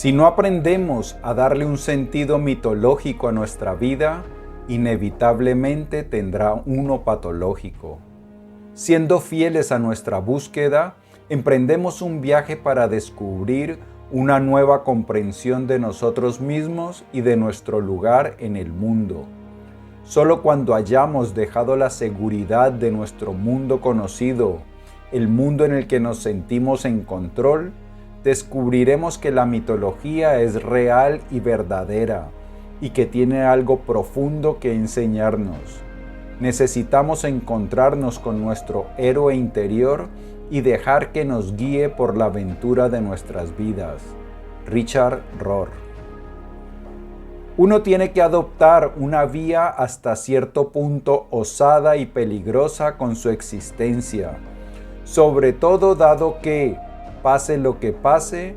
Si no aprendemos a darle un sentido mitológico a nuestra vida, inevitablemente tendrá uno patológico. Siendo fieles a nuestra búsqueda, emprendemos un viaje para descubrir una nueva comprensión de nosotros mismos y de nuestro lugar en el mundo. Solo cuando hayamos dejado la seguridad de nuestro mundo conocido, el mundo en el que nos sentimos en control, descubriremos que la mitología es real y verdadera y que tiene algo profundo que enseñarnos. Necesitamos encontrarnos con nuestro héroe interior y dejar que nos guíe por la aventura de nuestras vidas. Richard Rohr. Uno tiene que adoptar una vía hasta cierto punto osada y peligrosa con su existencia, sobre todo dado que, pase lo que pase,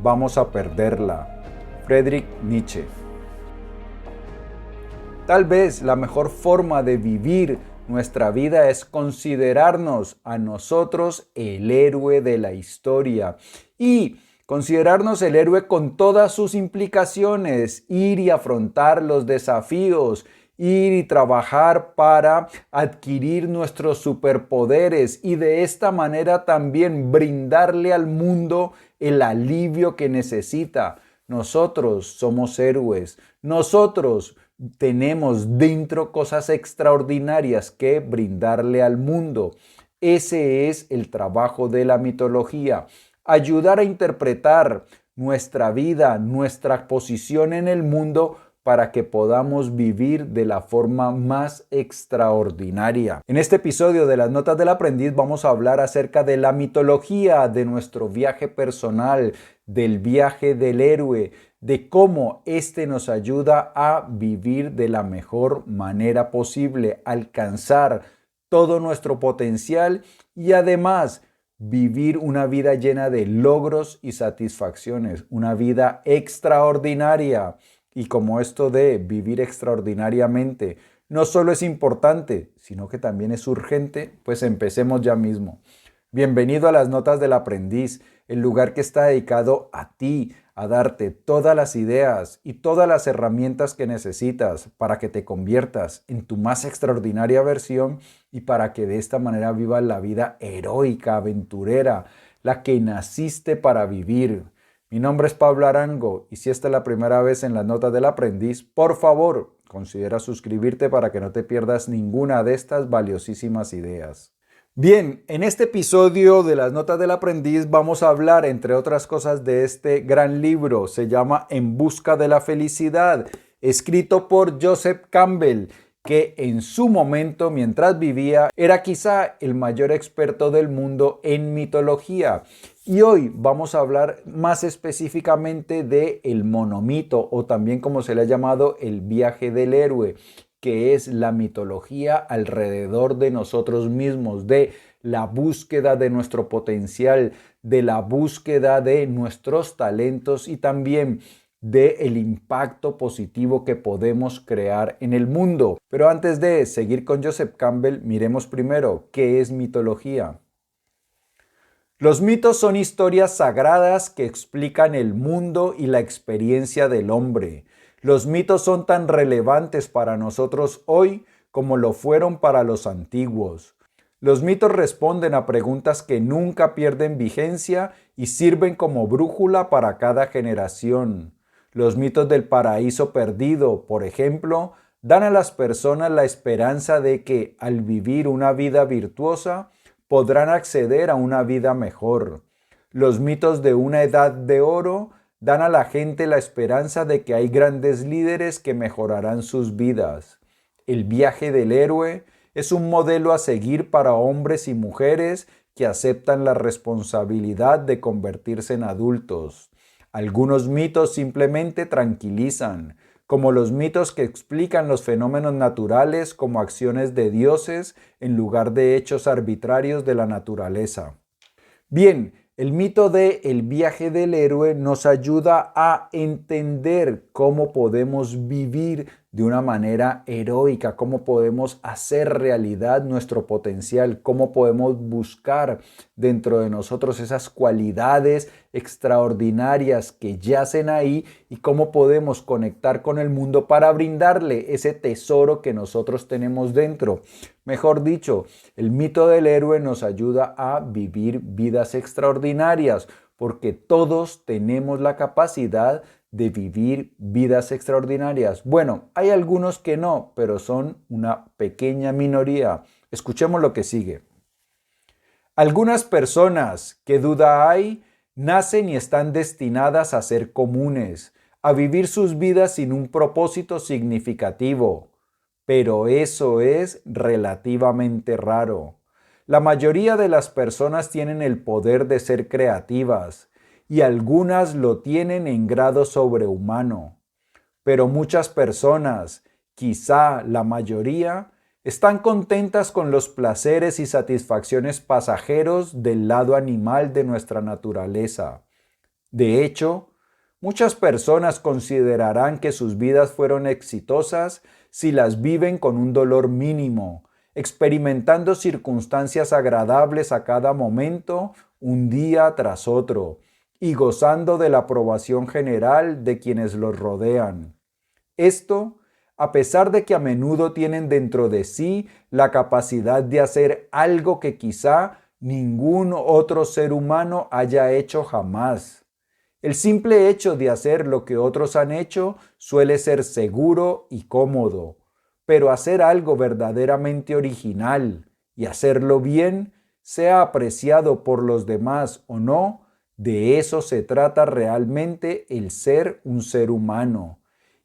vamos a perderla. Friedrich Nietzsche. Tal vez la mejor forma de vivir nuestra vida es considerarnos a nosotros el héroe de la historia y considerarnos el héroe con todas sus implicaciones, ir y afrontar los desafíos, ir y trabajar para adquirir nuestros superpoderes y de esta manera también brindarle al mundo el alivio que necesita. Nosotros somos héroes, nosotros tenemos dentro cosas extraordinarias que brindarle al mundo. Ese es el trabajo de la mitología. Ayudar a interpretar nuestra vida, nuestra posición en el mundo para que podamos vivir de la forma más extraordinaria. En este episodio de las Notas del Aprendiz vamos a hablar acerca de la mitología de nuestro viaje personal, del viaje del héroe, de cómo este nos ayuda a vivir de la mejor manera posible, alcanzar todo nuestro potencial y además vivir una vida llena de logros y satisfacciones, una vida extraordinaria. Y como esto de vivir extraordinariamente no solo es importante, sino que también es urgente, pues empecemos ya mismo. Bienvenido a las Notas del Aprendiz, el lugar que está dedicado a ti, a darte todas las ideas y todas las herramientas que necesitas para que te conviertas en tu más extraordinaria versión y para que de esta manera vivas la vida heroica, aventurera, la que naciste para vivir. Mi nombre es Pablo Arango y si esta es la primera vez en las Notas del Aprendiz, por favor, considera suscribirte para que no te pierdas ninguna de estas valiosísimas ideas. Bien, en este episodio de las Notas del Aprendiz vamos a hablar, entre otras cosas, de este gran libro. Se llama En busca de la felicidad, escrito por Joseph Campbell, que en su momento, mientras vivía, era quizá el mayor experto del mundo en mitología. Y hoy vamos a hablar más específicamente de el monomito, o también como se le ha llamado el viaje del héroe, que es la mitología alrededor de nosotros mismos, de la búsqueda de nuestro potencial, de la búsqueda de nuestros talentos y también del impacto positivo que podemos crear en el mundo. Pero antes de seguir con Joseph Campbell, miremos primero qué es mitología. Los mitos son historias sagradas que explican el mundo y la experiencia del hombre. Los mitos son tan relevantes para nosotros hoy como lo fueron para los antiguos. Los mitos responden a preguntas que nunca pierden vigencia y sirven como brújula para cada generación. Los mitos del paraíso perdido, por ejemplo, dan a las personas la esperanza de que, al vivir una vida virtuosa, podrán acceder a una vida mejor. Los mitos de una edad de oro dan a la gente la esperanza de que hay grandes líderes que mejorarán sus vidas. El viaje del héroe es un modelo a seguir para hombres y mujeres que aceptan la responsabilidad de convertirse en adultos. Algunos mitos simplemente tranquilizan, como los mitos que explican los fenómenos naturales como acciones de dioses en lugar de hechos arbitrarios de la naturaleza. Bien, el mito de el viaje del héroe nos ayuda a entender cómo podemos vivir de una manera heroica, cómo podemos hacer realidad nuestro potencial, cómo podemos buscar dentro de nosotros esas cualidades extraordinarias que yacen ahí y cómo podemos conectar con el mundo para brindarle ese tesoro que nosotros tenemos dentro. Mejor dicho, el mito del héroe nos ayuda a vivir vidas extraordinarias, porque todos tenemos la capacidad de vivir vidas extraordinarias. Bueno, hay algunos que no, pero son una pequeña minoría. Escuchemos lo que sigue. Algunas personas, ¿qué duda hay?, nacen y están destinadas a ser comunes, a vivir sus vidas sin un propósito significativo. Pero eso es relativamente raro. La mayoría de las personas tienen el poder de ser creativas y algunas lo tienen en grado sobrehumano. Pero muchas personas, quizá la mayoría, están contentas con los placeres y satisfacciones pasajeros del lado animal de nuestra naturaleza. De hecho, muchas personas considerarán que sus vidas fueron exitosas si las viven con un dolor mínimo, experimentando circunstancias agradables a cada momento, un día tras otro, y gozando de la aprobación general de quienes los rodean. Esto, a pesar de que a menudo tienen dentro de sí la capacidad de hacer algo que quizá ningún otro ser humano haya hecho jamás. El simple hecho de hacer lo que otros han hecho suele ser seguro y cómodo, pero hacer algo verdaderamente original y hacerlo bien, sea apreciado por los demás o no, de eso se trata realmente el ser un ser humano.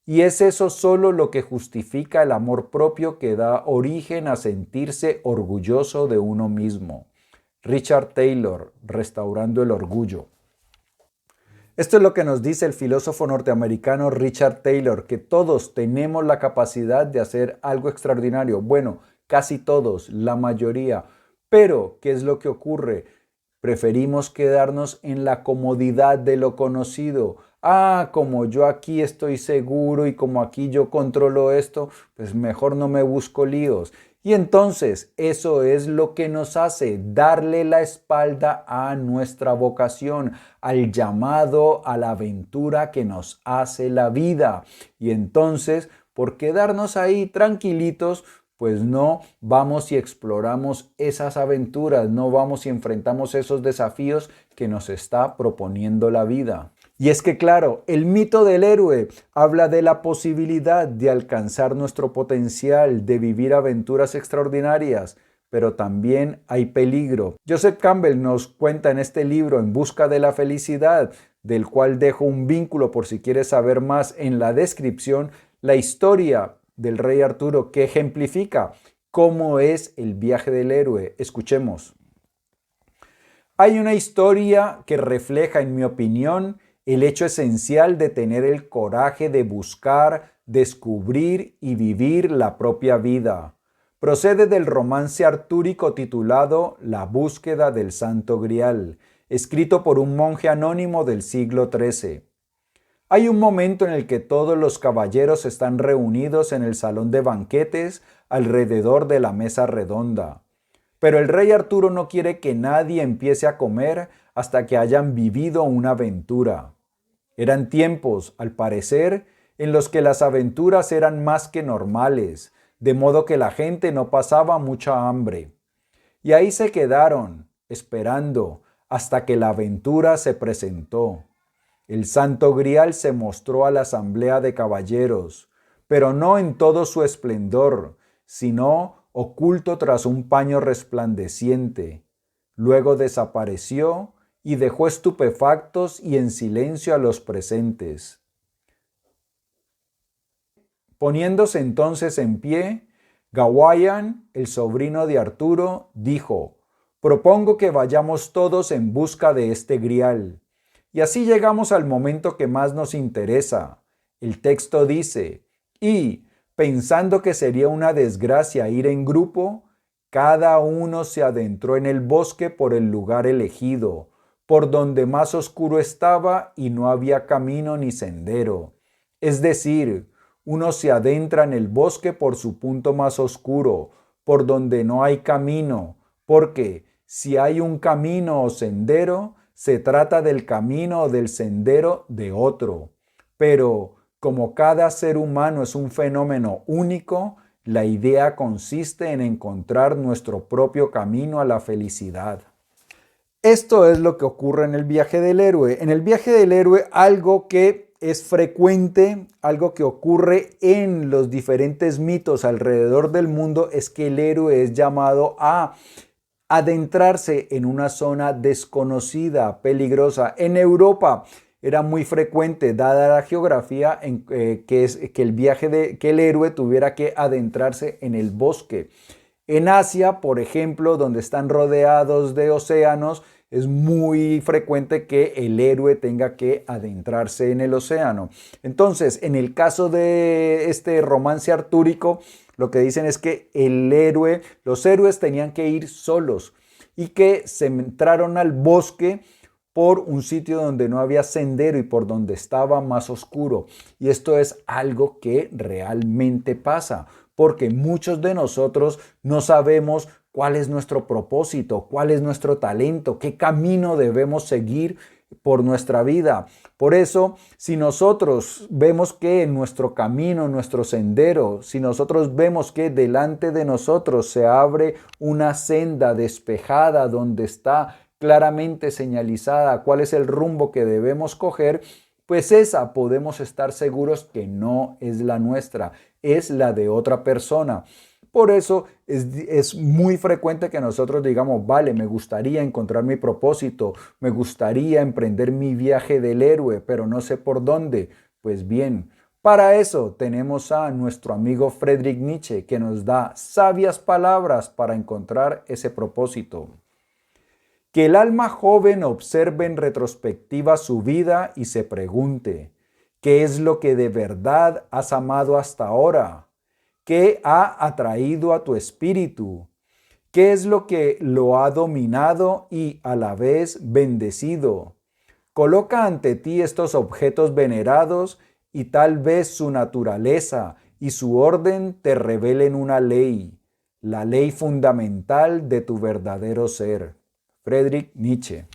Y es eso solo lo que justifica el amor propio que da origen a sentirse orgulloso de uno mismo. Richard Taylor, Restaurando el Orgullo. Esto es lo que nos dice el filósofo norteamericano Richard Taylor, que todos tenemos la capacidad de hacer algo extraordinario. Bueno, casi todos, la mayoría. Pero, ¿qué es lo que ocurre? Preferimos quedarnos en la comodidad de lo conocido. Como yo aquí estoy seguro y como aquí yo controlo esto, pues mejor no me busco líos. Y entonces eso es lo que nos hace darle la espalda a nuestra vocación, al llamado, a la aventura que nos hace la vida. Y entonces, por quedarnos ahí tranquilitos, pues no vamos y exploramos esas aventuras, no vamos y enfrentamos esos desafíos que nos está proponiendo la vida. Y es que claro, el mito del héroe habla de la posibilidad de alcanzar nuestro potencial, de vivir aventuras extraordinarias, pero también hay peligro. Joseph Campbell nos cuenta en este libro, En busca de la felicidad, del cual dejo un vínculo por si quieres saber más en la descripción, la historia del rey Arturo que ejemplifica cómo es el viaje del héroe. Escuchemos. Hay una historia que refleja, en mi opinión, el hecho esencial de tener el coraje de buscar, descubrir y vivir la propia vida. Procede del romance artúrico titulado La búsqueda del Santo Grial, escrito por un monje anónimo del siglo XIII. Hay un momento en el que todos los caballeros están reunidos en el salón de banquetes alrededor de la mesa redonda. Pero el rey Arturo no quiere que nadie empiece a comer hasta que hayan vivido una aventura. Eran tiempos, al parecer, en los que las aventuras eran más que normales, de modo que la gente no pasaba mucha hambre. Y ahí se quedaron, esperando, hasta que la aventura se presentó. El Santo Grial se mostró a la asamblea de caballeros, pero no en todo su esplendor, sino oculto tras un paño resplandeciente. Luego desapareció y dejó estupefactos y en silencio a los presentes. Poniéndose entonces en pie, Gawain, el sobrino de Arturo, dijo: «Propongo que vayamos todos en busca de este grial». Y así llegamos al momento que más nos interesa. El texto dice: «Y, pensando que sería una desgracia ir en grupo, cada uno se adentró en el bosque por el lugar elegido, por donde más oscuro estaba y no había camino ni sendero. Es decir, Uno se adentra en el bosque por su punto más oscuro, por donde no hay camino, porque si hay un camino o sendero, se trata del camino o del sendero de otro. Pero como cada ser humano es un fenómeno único, la idea consiste en encontrar nuestro propio camino a la felicidad. Esto es lo que ocurre en el viaje del héroe. En el viaje del héroe, algo que es frecuente, algo que ocurre en los diferentes mitos alrededor del mundo, es que el héroe es llamado a adentrarse en una zona desconocida, peligrosa. En Europa era muy frecuente, dada la geografía, que el héroe tuviera que adentrarse en el bosque. En Asia, por ejemplo, donde están rodeados de océanos, es muy frecuente que el héroe tenga que adentrarse en el océano. Entonces, en el caso de este romance artúrico, lo que dicen es que los héroes tenían que ir solos y que se entraron al bosque por un sitio donde no había sendero y por donde estaba más oscuro. Y esto es algo que realmente pasa, porque muchos de nosotros no sabemos cuál es nuestro propósito, cuál es nuestro talento, qué camino debemos seguir por nuestra vida. Por eso, si nosotros vemos que en nuestro camino, nuestro sendero, si nosotros vemos que delante de nosotros se abre una senda despejada donde está claramente señalizada cuál es el rumbo que debemos coger, pues esa podemos estar seguros que no es la nuestra, es la de otra persona. Por eso es muy frecuente que nosotros digamos, vale, me gustaría encontrar mi propósito, me gustaría emprender mi viaje del héroe, pero no sé por dónde. Pues bien, para eso tenemos a nuestro amigo Friedrich Nietzsche, que nos da sabias palabras para encontrar ese propósito. Que el alma joven observe en retrospectiva su vida y se pregunte, ¿qué es lo que de verdad has amado hasta ahora? ¿Qué ha atraído a tu espíritu? ¿Qué es lo que lo ha dominado y a la vez bendecido? Coloca ante ti estos objetos venerados y tal vez su naturaleza y su orden te revelen una ley, la ley fundamental de tu verdadero ser. Friedrich Nietzsche.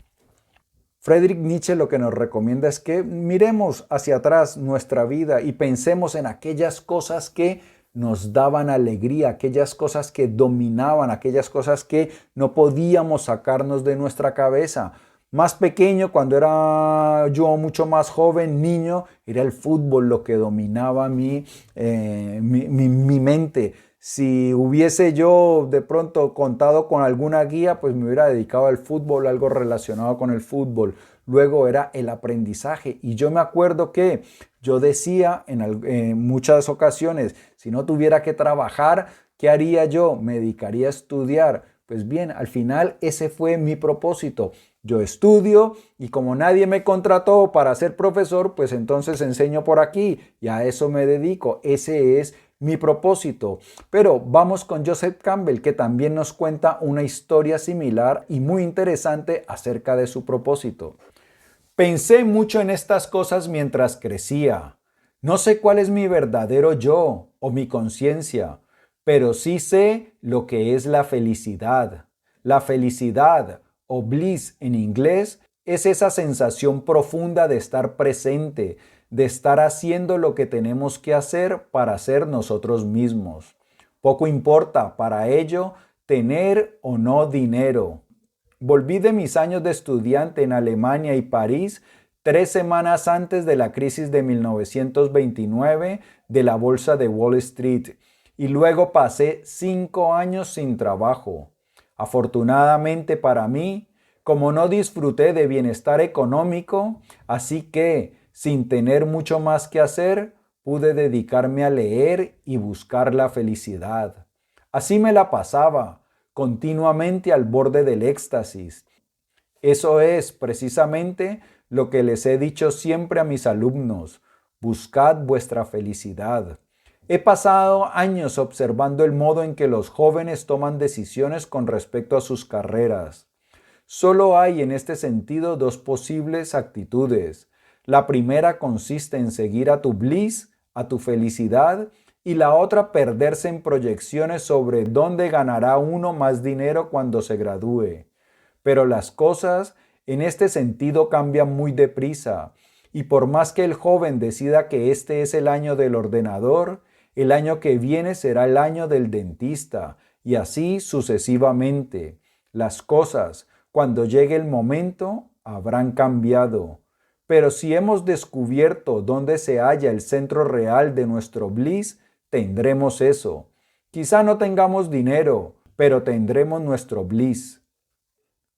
Friedrich Nietzsche lo que nos recomienda es que miremos hacia atrás nuestra vida y pensemos en aquellas cosas que nos daban alegría, aquellas cosas que dominaban, aquellas cosas que no podíamos sacarnos de nuestra cabeza. Más pequeño, cuando era yo mucho más joven, niño, era el fútbol lo que dominaba mi mente. Si hubiese yo de pronto contado con alguna guía, pues me hubiera dedicado al fútbol, algo relacionado con el fútbol. Luego era el aprendizaje. Y yo me acuerdo que yo decía en muchas ocasiones, si no tuviera que trabajar, ¿qué haría yo? Me dedicaría a estudiar. Pues bien, al final ese fue mi propósito. Yo estudio y como nadie me contrató para ser profesor, pues entonces enseño por aquí y a eso me dedico. Ese es mi propósito. Pero vamos con Joseph Campbell, que también nos cuenta una historia similar y muy interesante acerca de su propósito. Pensé mucho en estas cosas mientras crecía. No sé cuál es mi verdadero yo o mi conciencia, pero sí sé lo que es la felicidad. La felicidad, o bliss en inglés, es esa sensación profunda de estar presente, de estar haciendo lo que tenemos que hacer para ser nosotros mismos. Poco importa para ello tener o no dinero. Volví de mis años de estudiante en Alemania y París 3 semanas antes de la crisis de 1929 de la bolsa de Wall Street y luego pasé 5 años sin trabajo. Afortunadamente para mí, como no disfruté de bienestar económico, así que, sin tener mucho más que hacer, pude dedicarme a leer y buscar la felicidad. Así me la pasaba, continuamente al borde del éxtasis. Eso es precisamente lo que les he dicho siempre a mis alumnos: buscad vuestra felicidad. He pasado años observando el modo en que los jóvenes toman decisiones con respecto a sus carreras. Solo hay en este sentido dos posibles actitudes. La primera consiste en seguir a tu bliss a tu felicidad y la otra perderse en proyecciones sobre dónde ganará uno más dinero cuando se gradúe. Pero las cosas en este sentido cambian muy deprisa y por más que el joven decida que este es el año del ordenador, el año que viene será el año del dentista y así sucesivamente. Las cosas, cuando llegue el momento, habrán cambiado. Pero si hemos descubierto dónde se halla el centro real de nuestro bliss, tendremos eso. Quizá no tengamos dinero, pero tendremos nuestro bliss.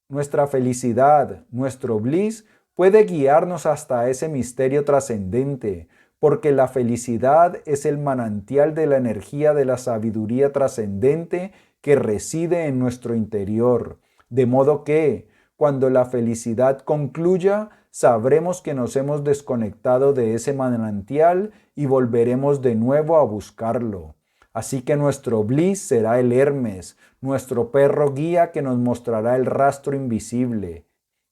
Nuestra felicidad, nuestro bliss, puede guiarnos hasta ese misterio trascendente, porque la felicidad es el manantial de la energía de la sabiduría trascendente que reside en nuestro interior. De modo que, cuando la felicidad concluya, sabremos que nos hemos desconectado de ese manantial y volveremos de nuevo a buscarlo. Así que nuestro bliss será el Hermes, nuestro perro guía que nos mostrará el rastro invisible.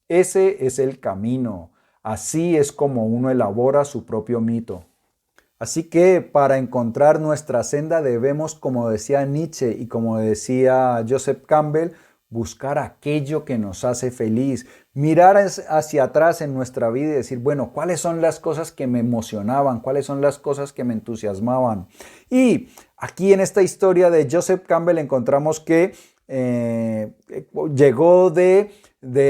Ese es el camino. Así es como uno elabora su propio mito. Así que para encontrar nuestra senda debemos, como decía Nietzsche y como decía Joseph Campbell, buscar aquello que nos hace feliz, mirar hacia atrás en nuestra vida y decir, bueno, ¿cuáles son las cosas que me emocionaban? ¿Cuáles son las cosas que me entusiasmaban? Y aquí en esta historia de Joseph Campbell encontramos que llegó de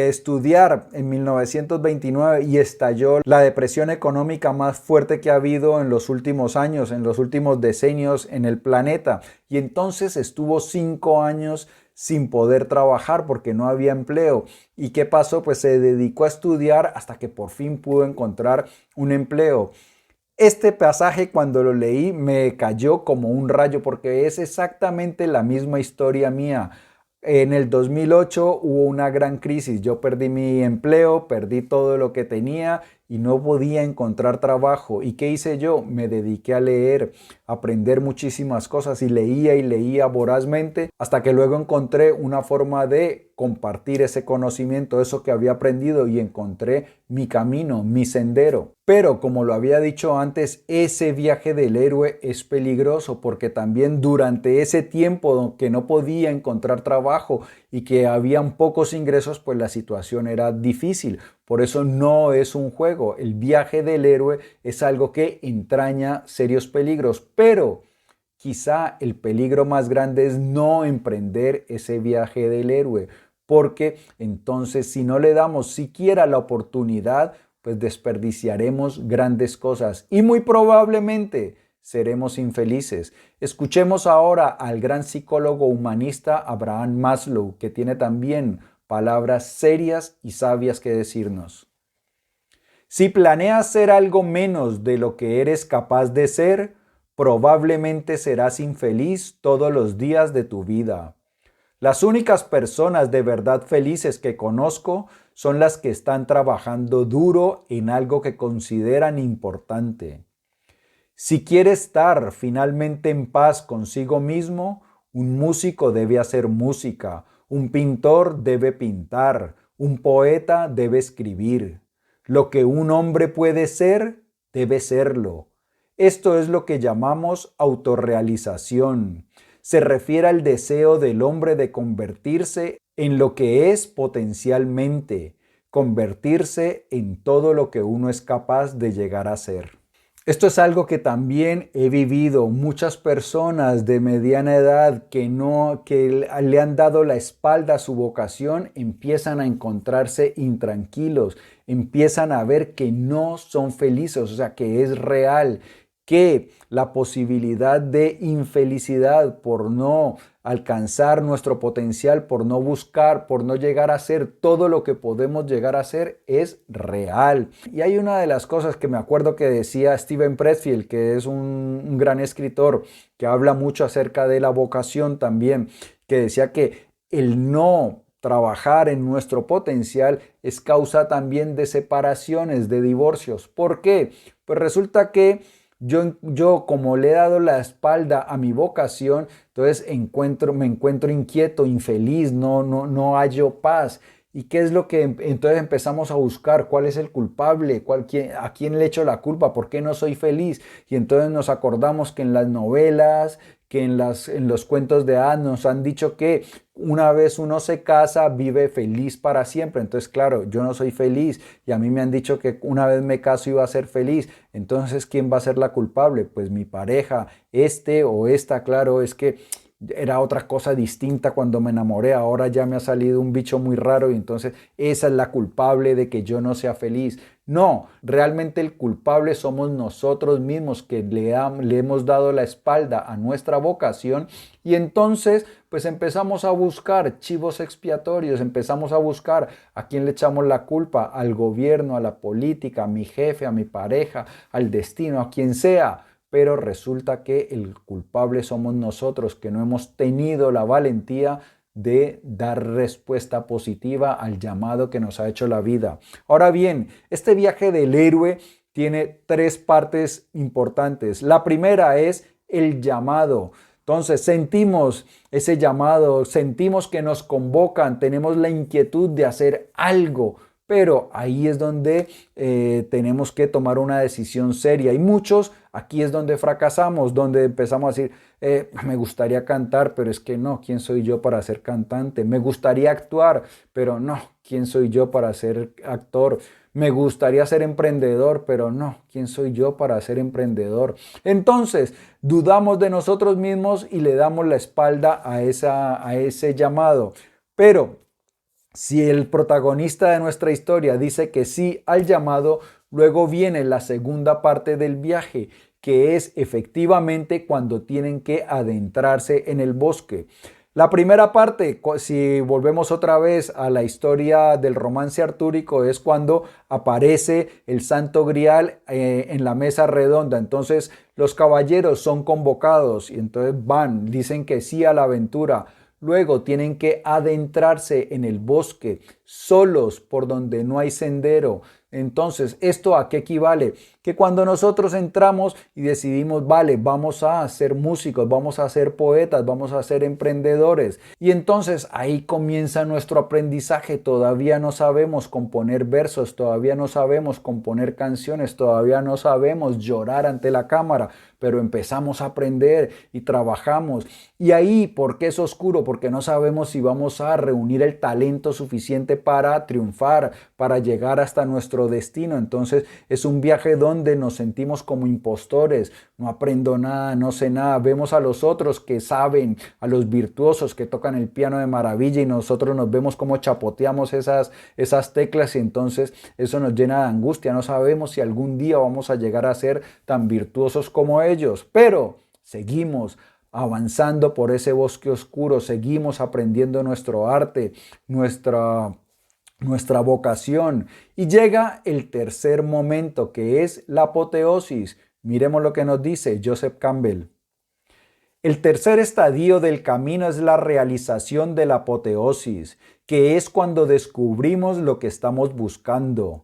estudiar en 1929 y estalló la depresión económica más fuerte que ha habido en los últimos años, en los últimos decenios en el planeta. Y entonces estuvo 5 años sin poder trabajar porque no había empleo. ¿Y qué pasó? Pues se dedicó a estudiar hasta que por fin pudo encontrar un empleo. Este pasaje cuando lo leí me cayó como un rayo porque es exactamente la misma historia mía. En el 2008 hubo una gran crisis, yo perdí mi empleo, perdí todo lo que tenía y no podía encontrar trabajo. ¿Y qué hice yo? Me dediqué a leer, a aprender muchísimas cosas y leía vorazmente hasta que luego encontré una forma de compartir ese conocimiento, eso que había aprendido y encontré mi camino, mi sendero. Pero como lo había dicho antes, ese viaje del héroe es peligroso porque también durante ese tiempo que no podía encontrar trabajo y que habían pocos ingresos, pues la situación era difícil. Por eso no es un juego. El viaje del héroe es algo que entraña serios peligros, pero quizá el peligro más grande es no emprender ese viaje del héroe, porque entonces si no le damos siquiera la oportunidad, pues desperdiciaremos grandes cosas y muy probablemente seremos infelices. Escuchemos ahora al gran psicólogo humanista Abraham Maslow, que tiene también palabras serias y sabias que decirnos. Si planeas ser algo menos de lo que eres capaz de ser, probablemente serás infeliz todos los días de tu vida. Las únicas personas de verdad felices que conozco son las que están trabajando duro en algo que consideran importante. Si quiere estar finalmente en paz consigo mismo, un músico debe hacer música, un pintor debe pintar, un poeta debe escribir. Lo que un hombre puede ser, debe serlo. Esto es lo que llamamos autorrealización. Se refiere al deseo del hombre de convertirse en lo que es potencialmente, convertirse en todo lo que uno es capaz de llegar a ser. Esto es algo que también he vivido. Muchas personas de mediana edad que le han dado la espalda a su vocación empiezan a encontrarse intranquilos, empiezan a ver que no son felices, o sea, que es real, que la posibilidad de infelicidad por no alcanzar nuestro potencial, por no buscar, por no llegar a ser todo lo que podemos llegar a ser, es real. Y hay una de las cosas que me acuerdo que decía Steven Pressfield, que es un gran escritor que habla mucho acerca de la vocación también, que decía que el no trabajar en nuestro potencial es causa también de separaciones, de divorcios. ¿Por qué? Pues resulta que yo como le he dado la espalda a mi vocación, entonces me encuentro inquieto, infeliz, no hallo paz. ¿Y qué es lo que entonces empezamos a buscar? ¿Cuál es el culpable? ¿A quién le echo la culpa? ¿Por qué no soy feliz? Y entonces nos acordamos que en las novelas, que en los cuentos de hadas nos han dicho que una vez uno se casa, vive feliz para siempre. Entonces, claro, yo no soy feliz y a mí me han dicho que una vez me caso iba a ser feliz. Entonces, ¿quién va a ser la culpable? Pues mi pareja, este o esta, claro, es que era otra cosa distinta cuando me enamoré, ahora ya me ha salido un bicho muy raro y entonces esa es la culpable de que yo no sea feliz. No, realmente el culpable somos nosotros mismos que le hemos dado la espalda a nuestra vocación y entonces pues empezamos a buscar chivos expiatorios, empezamos a buscar a quién le echamos la culpa, al gobierno, a la política, a mi jefe, a mi pareja, al destino, a quien sea. Pero resulta que el culpable somos nosotros, que no hemos tenido la valentía de dar respuesta positiva al llamado que nos ha hecho la vida. Ahora bien, este viaje del héroe tiene tres partes importantes. La primera es el llamado. Entonces sentimos ese llamado, sentimos que nos convocan, tenemos la inquietud de hacer algo, pero ahí es donde tenemos que tomar una decisión seria. Y muchos, aquí es donde fracasamos, donde empezamos a decir, me gustaría cantar, pero es que no, ¿quién soy yo para ser cantante? Me gustaría actuar, pero no, ¿quién soy yo para ser actor? Me gustaría ser emprendedor, pero no, ¿quién soy yo para ser emprendedor? Entonces, dudamos de nosotros mismos y le damos la espalda a ese llamado. Pero si el protagonista de nuestra historia dice que sí al llamado, luego viene la segunda parte del viaje, que es efectivamente cuando tienen que adentrarse en el bosque. La primera parte, si volvemos otra vez a la historia del romance artúrico, es cuando aparece el Santo Grial en la mesa redonda. Entonces los caballeros son convocados y entonces van, dicen que sí a la aventura. Luego tienen que adentrarse en el bosque, solos por donde no hay sendero. Entonces, ¿esto a qué equivale? Que cuando nosotros entramos y decidimos, vale, vamos a ser músicos, vamos a ser poetas, vamos a ser emprendedores. Y entonces ahí comienza nuestro aprendizaje. Todavía no sabemos componer versos, todavía no sabemos componer canciones, todavía no sabemos llorar ante la cámara, pero empezamos a aprender y trabajamos. Y ahí, ¿por qué es oscuro? Porque no sabemos si vamos a reunir el talento suficiente para triunfar, para llegar hasta nuestro destino. Entonces es un viaje donde nos sentimos como impostores. No aprendo nada, no sé nada. Vemos a los otros que saben, a los virtuosos que tocan el piano de maravilla y nosotros nos vemos como chapoteamos esas teclas y entonces eso nos llena de angustia. No sabemos si algún día vamos a llegar a ser tan virtuosos como ellos, pero seguimos avanzando por ese bosque oscuro, seguimos aprendiendo nuestro arte, nuestra vocación. Y llega el tercer momento, que es la apoteosis. Miremos lo que nos dice Joseph Campbell. El tercer estadio del camino es la realización de la apoteosis, que es cuando descubrimos lo que estamos buscando.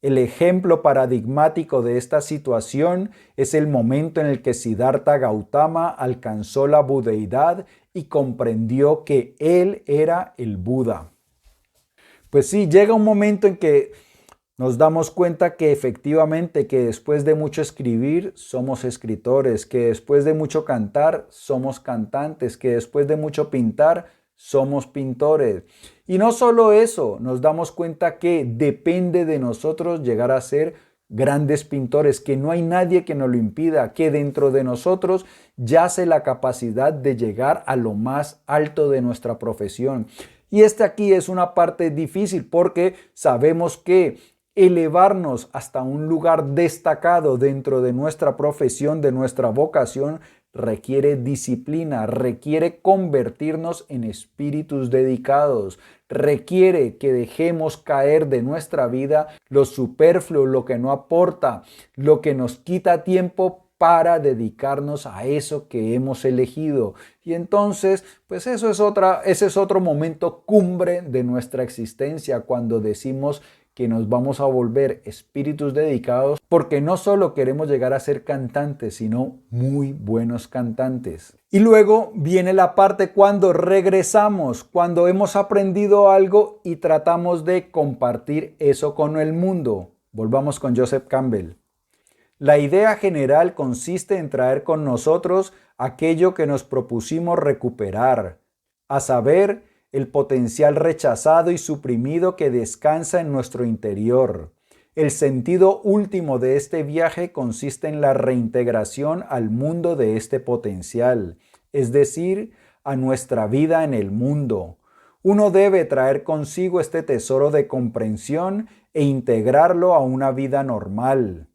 El ejemplo paradigmático de esta situación es el momento en el que Siddhartha Gautama alcanzó la budeidad y comprendió que él era el Buda. Pues sí, llega un momento en que nos damos cuenta que efectivamente que después de mucho escribir somos escritores, que después de mucho cantar somos cantantes, que después de mucho pintar somos pintores. Y no solo eso, nos damos cuenta que depende de nosotros llegar a ser grandes pintores, que no hay nadie que nos lo impida, que dentro de nosotros yace la capacidad de llegar a lo más alto de nuestra profesión. Y aquí es una parte difícil porque sabemos que elevarnos hasta un lugar destacado dentro de nuestra profesión, de nuestra vocación, requiere disciplina, requiere convertirnos en espíritus dedicados, requiere que dejemos caer de nuestra vida lo superfluo, lo que no aporta, lo que nos quita tiempo para dedicarnos a eso que hemos elegido. Y entonces, pues ese es otro momento cumbre de nuestra existencia, cuando decimos que nos vamos a volver espíritus dedicados porque no solo queremos llegar a ser cantantes, sino muy buenos cantantes. Y luego viene la parte cuando regresamos, cuando hemos aprendido algo y tratamos de compartir eso con el mundo. Volvamos con Joseph Campbell. La idea general consiste en traer con nosotros aquello que nos propusimos recuperar, a saber, el potencial rechazado y suprimido que descansa en nuestro interior. El sentido último de este viaje consiste en la reintegración al mundo de este potencial, es decir, a nuestra vida en el mundo. Uno debe traer consigo este tesoro de comprensión e integrarlo a una vida normal.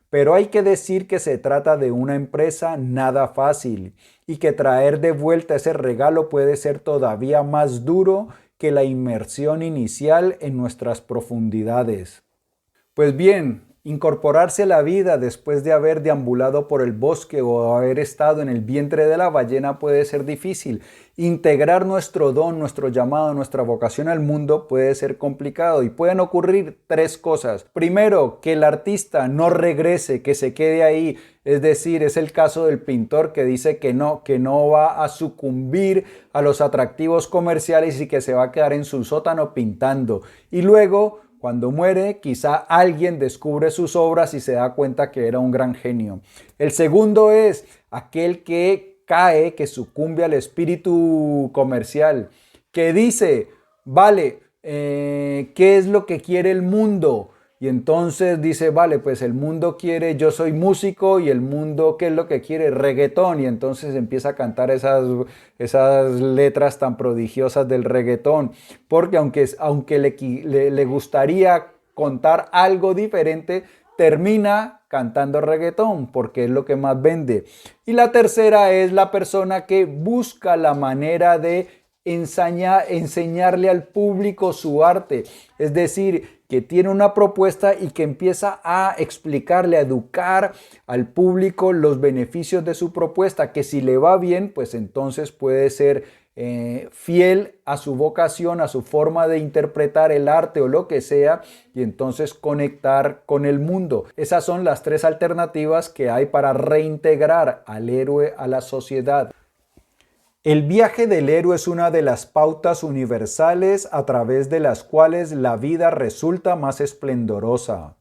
Pero hay que decir que se trata de una empresa nada fácil y que traer de vuelta ese regalo puede ser todavía más duro que la inmersión inicial en nuestras profundidades. Pues bien, incorporarse a la vida después de haber deambulado por el bosque o haber estado en el vientre de la ballena puede ser difícil. Integrar nuestro don, nuestro llamado, nuestra vocación al mundo puede ser complicado y pueden ocurrir tres cosas. Primero, que el artista no regrese, que se quede ahí. Es decir, es el caso del pintor que dice que no va a sucumbir a los atractivos comerciales y que se va a quedar en su sótano pintando. Y luego, cuando muere, quizá alguien descubre sus obras y se da cuenta que era un gran genio. El segundo es aquel que cae, que sucumbe al espíritu comercial, que dice, vale, ¿qué es lo que quiere el mundo? Y entonces dice, vale, pues el mundo quiere, yo soy músico y el mundo, ¿qué es lo que quiere? Reggaetón. Y entonces empieza a cantar esas letras tan prodigiosas del reggaetón. Porque aunque le gustaría contar algo diferente, termina cantando reggaetón porque es lo que más vende. Y la tercera es la persona que busca la manera de enseñarle al público su arte. Es decir, que tiene una propuesta y que empieza a explicarle, a educar al público los beneficios de su propuesta, que si le va bien, pues entonces puede ser fiel a su vocación, a su forma de interpretar el arte o lo que sea, y entonces conectar con el mundo. Esas son las tres alternativas que hay para reintegrar al héroe a la sociedad. El viaje del héroe es una de las pautas universales a través de las cuales la vida resulta más esplendorosa.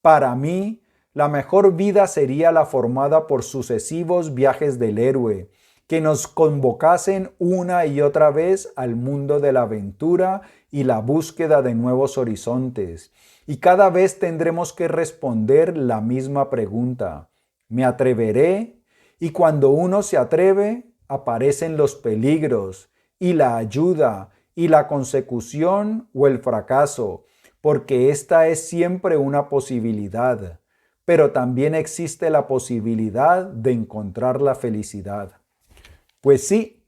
Para mí, la mejor vida sería la formada por sucesivos viajes del héroe, que nos convocasen una y otra vez al mundo de la aventura y la búsqueda de nuevos horizontes. Y cada vez tendremos que responder la misma pregunta: ¿me atreveré? Y cuando uno se atreve, aparecen los peligros y la ayuda y la consecución o el fracaso, porque esta es siempre una posibilidad, pero también existe la posibilidad de encontrar la felicidad. Pues sí,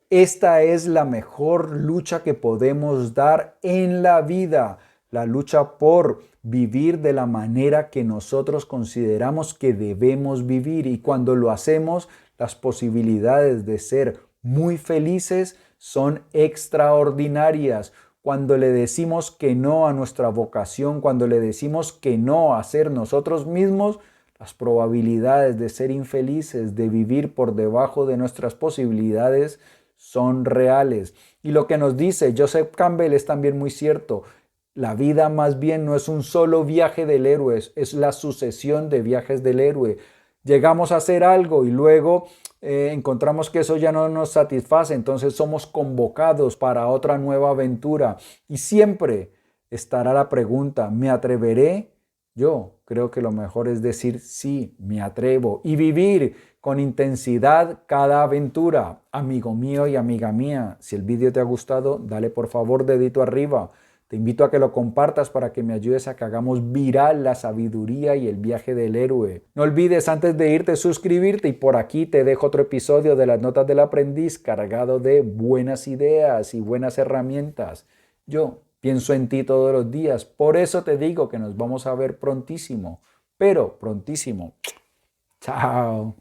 esta es la mejor lucha que podemos dar en la vida, la lucha por vivir de la manera que nosotros consideramos que debemos vivir, y cuando lo hacemos, las posibilidades de ser muy felices son extraordinarias. Cuando le decimos que no a nuestra vocación, cuando le decimos que no a ser nosotros mismos, las probabilidades de ser infelices, de vivir por debajo de nuestras posibilidades, son reales. Y lo que nos dice Joseph Campbell es también muy cierto. La vida más bien no es un solo viaje del héroe, es la sucesión de viajes del héroe. Llegamos a hacer algo y luego encontramos que eso ya no nos satisface, entonces somos convocados para otra nueva aventura. Y siempre estará la pregunta: ¿me atreveré? Yo creo que lo mejor es decir sí, me atrevo, y vivir con intensidad cada aventura. Amigo mío y amiga mía, si el vídeo te ha gustado, dale por favor dedito arriba. Te invito a que lo compartas para que me ayudes a que hagamos viral la sabiduría y el viaje del héroe. No olvides antes de irte suscribirte, y por aquí te dejo otro episodio de las Notas del Aprendiz cargado de buenas ideas y buenas herramientas. Yo pienso en ti todos los días, por eso te digo que nos vamos a ver prontísimo, pero prontísimo. Chao.